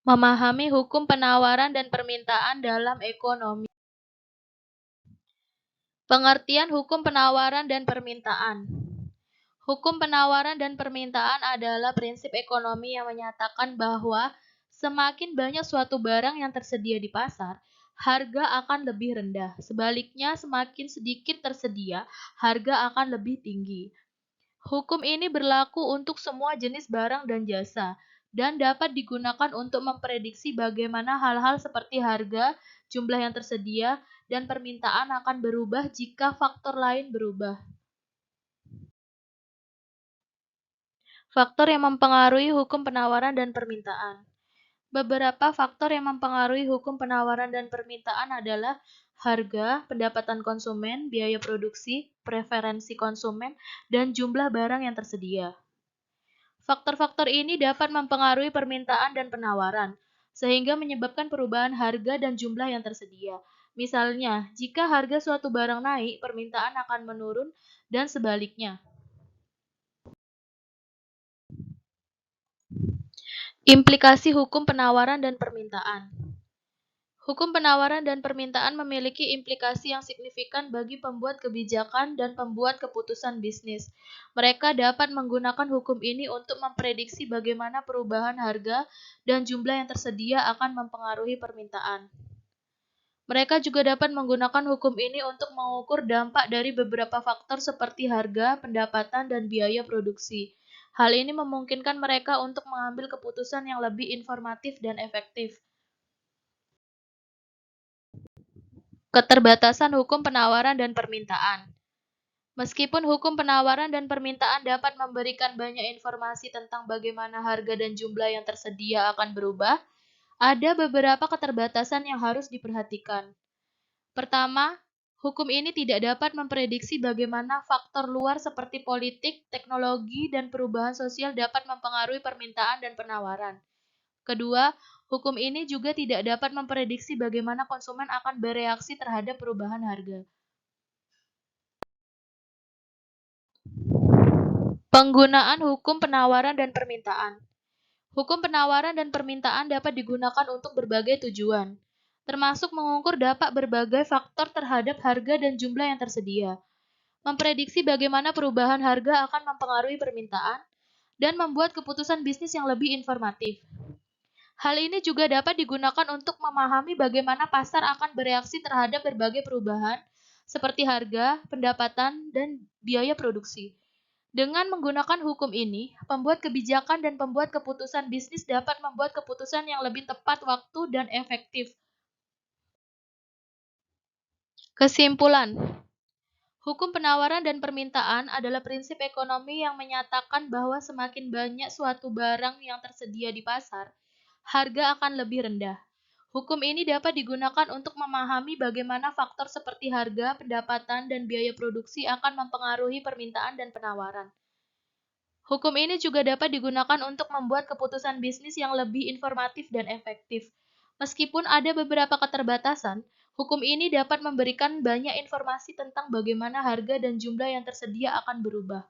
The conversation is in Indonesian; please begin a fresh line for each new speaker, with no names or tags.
Memahami hukum penawaran dan permintaan dalam ekonomi. Pengertian hukum penawaran dan permintaan. Hukum penawaran dan permintaan adalah prinsip ekonomi yang menyatakan bahwa semakin banyak suatu barang yang tersedia di pasar, harga akan lebih rendah. Sebaliknya, semakin sedikit tersedia, harga akan lebih tinggi. Hukum ini berlaku untuk semua jenis barang dan jasa, dan dapat digunakan untuk memprediksi bagaimana hal-hal seperti harga, jumlah yang tersedia, dan permintaan akan berubah jika faktor lain berubah. Faktor yang mempengaruhi hukum penawaran dan permintaan. Beberapa faktor yang mempengaruhi hukum penawaran dan permintaan adalah harga, pendapatan konsumen, biaya produksi, preferensi konsumen, dan jumlah barang yang tersedia. Faktor-faktor ini dapat mempengaruhi permintaan dan penawaran, sehingga menyebabkan perubahan harga dan jumlah yang tersedia. Misalnya, jika harga suatu barang naik, permintaan akan menurun, dan sebaliknya. Implikasi hukum penawaran dan permintaan. Hukum penawaran dan permintaan memiliki implikasi yang signifikan bagi pembuat kebijakan dan pembuat keputusan bisnis. Mereka dapat menggunakan hukum ini untuk memprediksi bagaimana perubahan harga dan jumlah yang tersedia akan mempengaruhi permintaan. Mereka juga dapat menggunakan hukum ini untuk mengukur dampak dari beberapa faktor seperti harga, pendapatan, dan biaya produksi. Hal ini memungkinkan mereka untuk mengambil keputusan yang lebih informatif dan efektif. Keterbatasan hukum penawaran dan permintaan. Meskipun hukum penawaran dan permintaan dapat memberikan banyak informasi tentang bagaimana harga dan jumlah yang tersedia akan berubah, ada beberapa keterbatasan yang harus diperhatikan. Pertama, hukum ini tidak dapat memprediksi bagaimana faktor luar seperti politik, teknologi, dan perubahan sosial dapat mempengaruhi permintaan dan penawaran. Kedua, hukum ini juga tidak dapat memprediksi bagaimana konsumen akan bereaksi terhadap perubahan harga. Penggunaan hukum penawaran dan permintaan. Hukum penawaran dan permintaan dapat digunakan untuk berbagai tujuan, termasuk mengukur dampak berbagai faktor terhadap harga dan jumlah yang tersedia, memprediksi bagaimana perubahan harga akan mempengaruhi permintaan, dan membuat keputusan bisnis yang lebih informatif. Hal ini juga dapat digunakan untuk memahami bagaimana pasar akan bereaksi terhadap berbagai perubahan, seperti harga, pendapatan, dan biaya produksi. Dengan menggunakan hukum ini, pembuat kebijakan dan pembuat keputusan bisnis dapat membuat keputusan yang lebih tepat waktu dan efektif. Kesimpulan, hukum penawaran dan permintaan adalah prinsip ekonomi yang menyatakan bahwa semakin banyak suatu barang yang tersedia di pasar, harga akan lebih rendah. Hukum ini dapat digunakan untuk memahami bagaimana faktor seperti harga, pendapatan, dan biaya produksi akan mempengaruhi permintaan dan penawaran. Hukum ini juga dapat digunakan untuk membuat keputusan bisnis yang lebih informatif dan efektif. Meskipun ada beberapa keterbatasan, hukum ini dapat memberikan banyak informasi tentang bagaimana harga dan jumlah yang tersedia akan berubah.